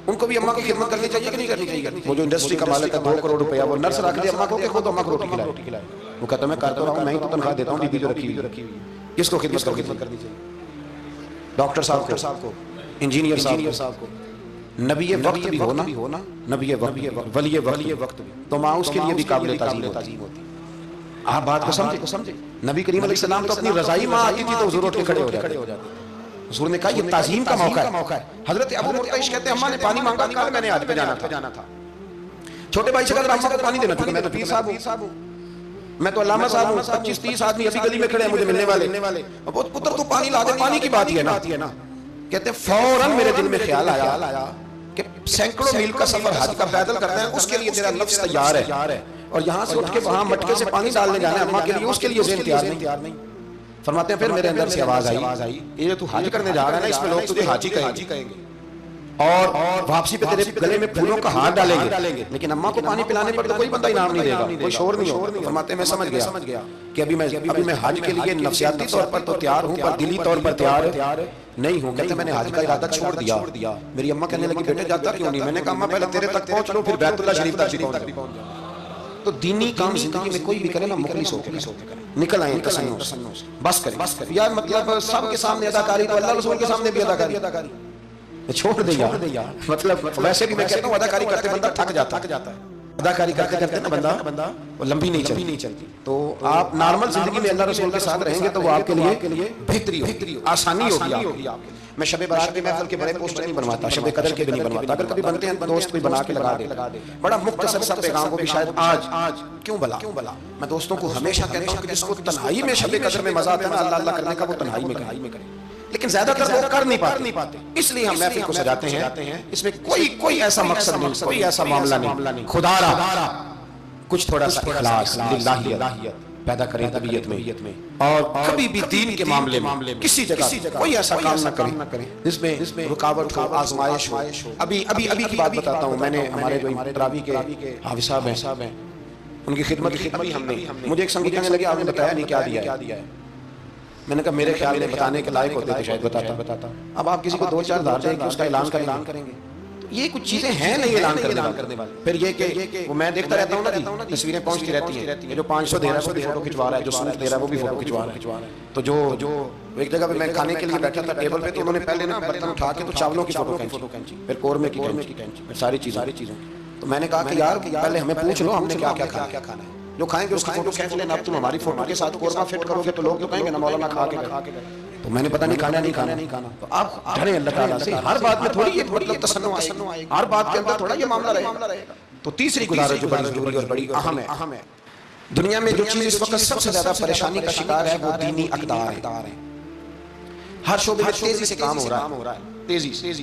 उनको भी अम्मा की खिदमत करनी चाहिए कि नहीं करनी चाहिए? वो जो इंडस्ट्री का मालिक है 2 करोड़ रुपया, वो नर्स रख दे अम्मा को कि खुद अम्मा को रोटी खिलाए। वो कहता मैं करता हूँ, मैं ही तो तनख्वाह देता हूँ, बीबी जो रखी हुई, किसको खिदमत करनी चाहिए? डॉक्टर साहब को, इंजीनियर साहब को, नबी वक्त भी होना, नबी वक्त, वली वक्त भी, तो माँ उसके लिए भी काबिल ताज़ीम होती। आप बात को समझे। नबी करीम अलैहिस्सलाम तो अपनी रज़ाई माँ आती थी तो हुज़ूर उठ के खड़े हो जाते। हुज़ूर ने कहा ये ताज़ीम का मौका है। हज़रत अबू मुरताइश कहते हैं अम्मा ने पानी मांगा, कल मैंने आज पे जाना था। छोटे भाई से कहा अम्मा को पानी देना, क्योंकि मैं तो पीर साहब हूँ, मैं तो अल्लामा साहब हूँ, 25-30 आदमी अभी गली में खड़े हैं मुझे मिलने वाले, पुत्र तू पानी ला दे, पानी की बात ही है ना। कहते फौरन मेरे दिल में ख्याल आया कि सैकड़ों मील का सफर हज का पैदल करना है, उसके लिए तेरा नफ्स तैयार है, और यहाँ से उठ के वहां मटके से पानी डालने जाना है अम्मा के लिए, उसके लिए ज़हन तैयार नहीं। फरमाते हैं फिर मेरे अंदर से आवाज आई, ये तू हज करने जा रहा है ना, इसमें लोग तुझे हाजी कहेंगे और वापसी पे तेरे गले में फूलों का हार डालेंगे, लेकिन अम्मा को पानी पिलाने पर तो कोई बंदा इनाम नहीं देगा, कोई शोर नहीं होगा। फरमाते हैं मैं समझ गया कि अभी मैं हज के लिए नफ्सियाती तौर पर तो तैयार हूँ, पर दिली तौर पर तैयार नहीं हूँ। कहते मैंने हज का इरादा छोड़ दिया। मेरी अम्मा कहने लगी बेटे जाता क्यों नहीं? मैंने कहा अम्मा पहले तेरे तक पहुंच लो, फिर बैतुल्लाह शरीफ तक भी पहुंच जाओ। तो दीनी काम जिंदगी में कोई भी करे ना मुखलिस होकर निकल आए तसन्नुस, बस करें यार, मतलब सबके सामने अदाकारी, तो अल्लाह रसूल के सामने भी अदाकारी छोड़ दे यार। मतलब वैसे भी मैं कहता हूँ अदाकारी करते बंदा थक जाता है, अदाकारी करते करते ना बंदा वो लंबी नहीं चलती। तो आप नॉर्मल जिंदगी में अल्लाह रसूल के साथ रहेंगे तो वो आपके लिए बेहतरी होगी, आसानी होगी। मैं शब बारात की महफिल के बड़े पोस्टर नहीं बनवाता, शब कदर के भी नहीं बनवाता, अगर कभी बनते हैं तो दोस्त कोई बना के लगा दे, बड़ा मुख्तसर सा पैगाम को भी शायद आज क्यों भला मैं दोस्तों को हमेशा कहता हूँ कि जिसको तन्हाई में शब कदर में मजा आता है ना अल्लाह अल्लाह करने का, वो तन्हाई में करे, लेकिन ज्यादातर लोग कर नहीं पाते, इसलिए हम महफिल को सजाते हैं। इसमें कोई ऐसा मकसद नहीं, कोई ऐसा मामला नहीं, खुदारा कुछ थोड़ा सा इखलास लिल्लाहियत पैदा करें तबीयत में, और कभी भी दीन के मामले में किसी जगह कोई ऐसा काम ना करें जिसमें रुकावट हो, आजमाइश हो। अभी की बात बताता हूँ। मैंने हमारे जो तरावी के हाफिज साहब हैं उनकी खिदमत की हमने, मुझे एक संगीत कहने लगे आपने बताया नहीं क्या दिया है। मैंने कहा मेरे ख्याल में बताने के लायक होते तो शायद बताता। अब आप किसी को 2-4 हज़ार देंगे उसका ऐलान करेंगे, ये कुछ चीजें हैं नहीं ऐलान करने वाले। फिर ये कि वो मैं देखता रहता हूँ ना, तस्वीरें पहुंचती रहती हैं, जो 500 दे रहा है वो भी फोटो खिंचवा रहा है, जो सूट दे रहा है वो भी फोटो खिंचवा रहा है। तो जो एक जगह पे मैं खाने के लिए बैठा था टेबल पे, तो उन्होंने पहले ना बर्तन उठा के तो चावलों की फोटो खींची, फिर कौरमे की खींची, फिर सारी चीजों। तो मैंने कहा कि यार पहले हमें पूछ लो हमने क्या क्या खाना है, जो खाएंगे उसकी फोटो खींच लेना। अब तुम हमारी फोटो के साथ कौरमा फिट करोगे तो लोग तो कहेंगे ना मौलाना खा के। तो मैंने पता नहीं खाना। तो आप डरे अल्लाह ताला से, हर बात में थोड़ी ये मतलब तसन्नुअ आएगी, हर बात के अंदर थोड़ा ये मामला रहेगा। तो तीसरी गुजारिश जो बड़ी जरूरी और बड़ी अहम है, दुनिया में जो चीज इस वक्त सबसे ज्यादा परेशानी का शिकार है वो दीनी अक़दार है। हर शोबे में तेजी से काम हो रहा है, तेजी से,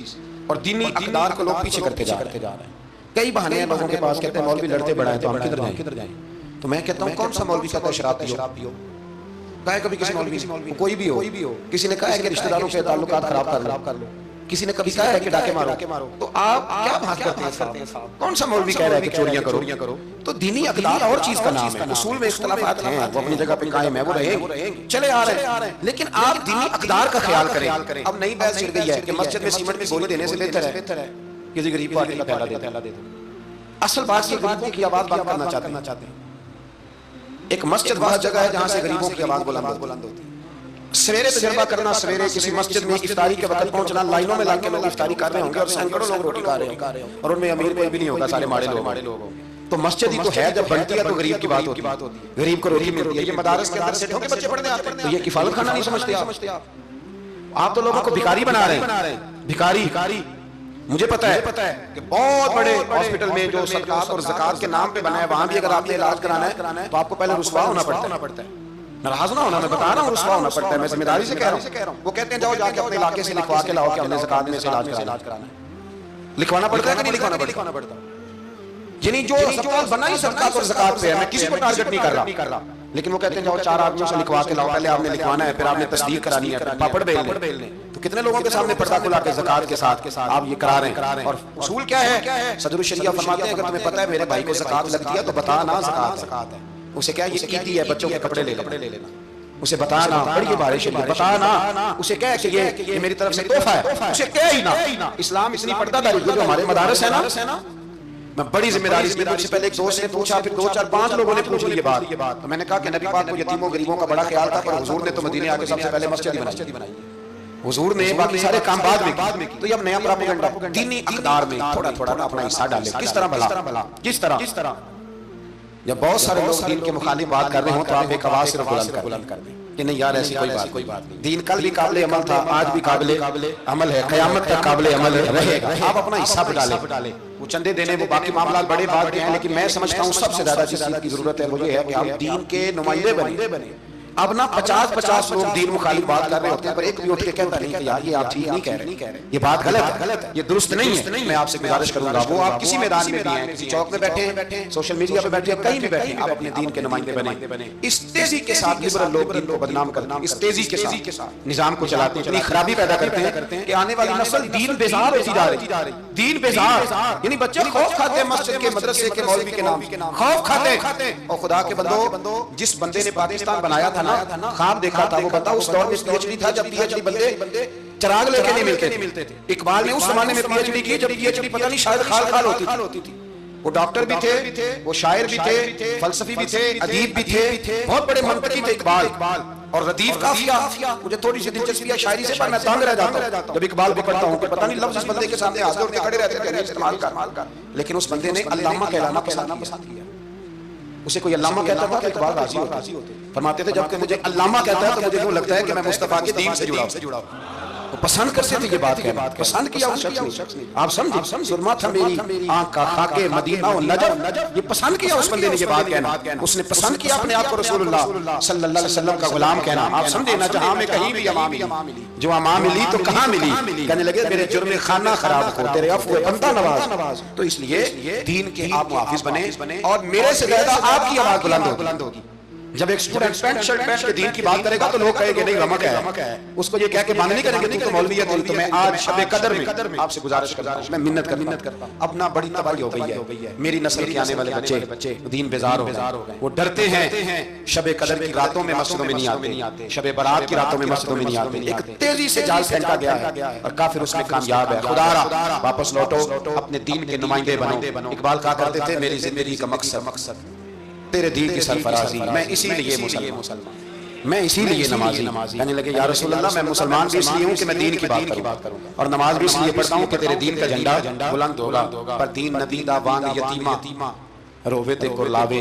और दीनी अक़दार को लोग पीछे करते जा रहे हैं। कई बहाने हैं लोगों के पास, कहते हैं मौलवी लड़ते बड़ा है तो हम किधर जाएं। तो मैं कहता हूँ कौन सा मौलवी कहता है शराब पियो? कहा कभी किसी मौलवी, कोई भी हो, किसी ने कहा है कि रिश्तेदारों के ताल्लुकात खराब कर लो, किसी ने कभी कहा है कि डाके मारो। तो आप क्या बात करते हैं साहब? कौन सा मौलवी कह रहा है कि चोरियां करो? तो दीनी अक़दार और चीज का नाम है, उसूल में इख्तिलाफात हैं, वो अपनी जगह पे कायम है, वो रहेंगे, चले आ रहे हैं, लेकिन आप दीनी अक़दार का ख्याल करें। अब नई बहस छिड़ गई है कि मस्जिद में सीमेंट की गोली देने से बेहतर है किसी गरीब को आटे का थैला दे दो। असल बात ये गरीबों की आवाज बात करना चाहते हैं। एक मस्जिद वह जगह है जहां से गरीबों की आवाज बुलंद होती है। सवेरे तजर्बा करना, सवेरे किसी मस्जिद में इफ्तारी के वक्त पहुंचना, लाइनों में लाके लोग इफ्तारी कर रहे होंगे और सैकड़ों लोग रोटी खा रहे होंगे, और उनमें अमीर कोई भी नहीं होगा, सारे माड़े लोग। तो मस्जिद ही तो है, जब बनती है तो गरीब की बात होती है, गरीब को रोटी मिलती है। ये मदारस के अंदर सेठों के बच्चे पढ़ने आते हैं, तो ये किफालत खाना नहीं समझते आप तो लोगों को भिखारी बना रहे हैं, भिखारी। मुझे पता है कि बहुत बड़े हॉस्पिटल में जो सदकात और ज़कात के नाम पे बना है, वहां भी अगर आपने इलाज कराना है तो आपको पहले रुस्वा होना पड़ता है। नाराज ना होना, मैं बता रहा हूँ, रुस्वा होना पड़ता है, मैं जिम्मेदारी से कह रहा हूँ। वो कहते हैं जाओ जाके अपने इलाके से लिखवा के लाओ कि हमने ज़कात में से इलाज कराना है। लिखवाना पड़ता है कि नहीं लिखवाना पड़ता? यानी जो अस्पताल बना ही सदकात और ज़कात पे है, मैं किसी को टारगेट नहीं कर रहा, लेकिन वो कहते हैं जाओ 4 आदमियों से लिखवा के लाओ, पहले आपने लिखवाना है, फिर आपने तस्दीक करानी है, पापड़ बेलने। तो कितने लोगों के सामने पर्दा खुला के ज़कात के साथ आप ये करा रहे हैं। और उसूल क्या है? सदरुल शरिया फरमाते हैं अगर तुम्हें पता है मेरे भाई को ज़कात लगती है तो बता ना ज़कात है। उसे क्या ये ईदी है, बच्चों के कपड़े ले लेना, उसे बताना, बड़ी बारिश है, बताना। उसे क्या कि ये मेरी तरफ से तोहफा है, उसे क्या ही ना। इस्लाम इतनी पर्दादारी जो हमारे मदारस है ना, मैं बड़ी जिम्मेदारी से, मुझसे पहले एक दोस्त ने पूछा, फिर 2, 4, 5 लोगों ने पूछ ली ये बात। तो मैंने कहा कि नबी पाक को यतीमों गरीबों का बड़ा ख्याल था, पर हुजूर ने तो मदीने आके सबसे पहले मस्जिद बनाई। हुजूर ने बाकी सारे काम बाद में की। तो ये अब नया प्रोपेगेंडा दीनी अक़दार में थोड़ा ना अपना हिस्सा डाले। किस तरह जब बहुत सारे लोग दीन के मुखालिफ बात कर रहे हो तो आप एक आवाज सिर्फ बुलंद कर दें कि नहीं यार ऐसी कोई बात नहीं। दीन कल भी काबिल अमल था, आज भी काबिल अमल है, क़यामत तक काबिल अमल रहेगा। आप अपना हिस्सा डालें। वो चंदे देने, वो बाकी मामला बड़े बात के हैं, लेकिन मैं समझता हूँ सबसे ज्यादा जिस चीज की जरूरत है वो ये है कि हम दीन के नुमाइंदे बने। अब ना 50-50 लोग दीन मुखालिफ बात कर रहे होते हैं, पर एक भी उठ के कहता नहीं कि यार ये आप ठीक नहीं कह रहे, ये बात गलत है, ये दुरुस्त नहीं है। मैं आपसे गुजारिश करूंगा, वो आप किसी मैदान में भी हैं, किसी चौक में बैठे हैं, सोशल मीडिया पे बैठे हैं, कहीं भी बैठे हैं, आप अपने दीन के नुमाइंदे बने। इस तेजी के साथ लिबरल लोग दीन को बदनाम करते हैं, इस तेजी के साथ निजाम को चलाते हैं, इतनी खराबी पैदा करते हैं कि आने वाली नस्ल दीन बेजार होती जा रही। दीन बेजार यानी बच्चे खौफ खाते हैं मस्जिद के, मदरसे के, मौलवी के नाम, खौफ खाते। और खुदा के बंदो, जिस बंदे ने पाकिस्तान बनाया था ना, ख्वाब देखा था, वो बता उस दौर में पीएचडी था जब पीएचडी बंदे चिराग लेके नहीं मिलते थे। इकबाल ने उस जमाने में पीएचडी की जब पीएचडी पता नहीं शायद खाल होती थी। वो डॉक्टर भी थे, वो शायर भी थे, फलसफी भी थे, अदीब भी थे, बहुत बड़े मंतकी थे इकबाल और रदीफ काफिया। मुझे थोड़ी सी दिलचस्पी है शायरी से, पर मैं तंग रह जाता हूं जब इकबाल को पढ़ता हूं कि पता नहीं लफ्ज इस बंदे के सामने हाथ जोड़ के खड़े रहते थे, इस्तेमाल कर। लेकिन उस बंदे ने अल्लामा कहलाना पसंद किया। उसे कोई अल्लामा कहता था तो इकबाल राजी होते। फरमाते थे जबकि मुझे अल्लामा कहता है तो मुझे यूं लगता है कि मैं मुस्तफा के दीन से जुड़ा हूं। तो पसंद करते थे ये बात कहना, पसंद किया उस शख्स ने। आप समझे, सुरमा था मेरी आंख का खाके मदीना और नजर, ये पसंद किया उस बंदे ने ये बात कहना। उसने पसंद किया अपने आप को रसूलुल्लाह सल्लल्लाहु अलैहि वसल्लम का गुलाम कहना। आप समझे ना, जहां में कहीं भी अमा मिली, जो अमा मिली तो कहां मिली, कहने लगे मेरे जुर्म खाना खराब हो, तेरे अफ़्व बंदा नवाज। तो इसलिए दीन के आप मुहाफिज बने और मेरे से ज्यादा आपकी आवाज बुलंद होगी। जब एक स्टूडेंट पैंट शर्ट पहन के दीन की बात करेगा तो लोग कहेंगे नहीं रमक है, उसको ये कह के बंद नहीं करेंगे तू तो मौलवी है। तो मैं आज शबे कदर में आपसे गुजारिश करता हूं, मैं मिन्नत करता हूं। अपना बड़ी तबाही हो गई है, मेरी नस्ल के आने वाले बच्चे दीन बेजार हो गए, वो डरते हैं शबे कदर की रातों में मस्जिदों में नहीं आते, शबे बारात की रातों में मस्जिदों में नहीं आते। एक तेजी से जाल फेंका गया है और काफिर उसमें कामयाब है। खुदारा वापस लौटो, अपने दीन के नुमाइंदे बनो। इकबाल कहा करते थे मेरी जिंदगी का मकसद तेरे दीन की सरफराजी, मैं इसीलिए मुसलमान, मैं इसीलिए नमाजी। कहने लगे या रसूल अल्लाह, मैं मुसलमान भी इसलिए हूँ कि मैं दीन की बात करूँ और नमाज भी इसलिए पढ़ता हूँ कि तेरे दीन का झंडा बुलंद होगा। पर दीन नदीदा वांग यतीमा रोवे ते कुरलावे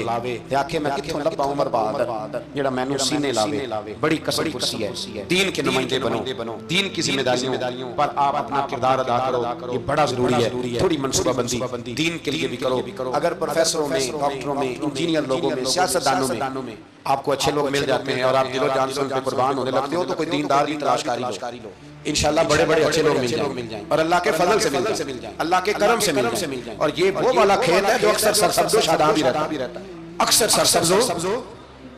ते आखे मैं किथों लब्बा उमर बहादुर जेड़ा मैनू सीने लावे। बड़ी कसम कुर्सी है, दीन के नुमाइंदे बनो, दीन की जिम्मेदारियों पर आप अपना किरदार अदा करो, ये बड़ा जरूरी है। थोड़ी मनसूबाबंदी दीन के लिए भी करो। अगर प्रोफेसरों में, डॉक्टरों में, इंजीनियर लोगों में, सियासतदानों में आपको अच्छे लोग मिल जाते हैं और आप दिलो जान से उन पे कुर्बान होने लगते हो, तो कोई दीनदार की तलाश कारी लो, इंशाल्लाह बड़े बड़े अच्छे लोग मिल जाएंगे और अल्लाह के फजल से मिल जाए, अल्लाह के करम से मिल जाए। और ये वो वाला खेत है जो अक्सर सरसब्ज़ो शादाब ही रहता है, अक्सर सरसब्ज़ो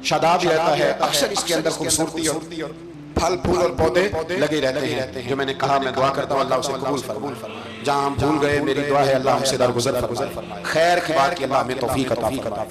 शादाब ही रहता है। अक्सर इसके अंदर खूबसूरती और फल फूल और पौधे लगे रहते हैं। जो मैंने कहा, मैं दुआ करता हूँ अल्लाह उसे कबूल फरमाए। जहाँ हम भूल गए, मेरी दुआ है अल्लाह हमसे दरगुजर फरमाए, खैर की बात की अल्लाह हमें तौफीक अता फरमाए।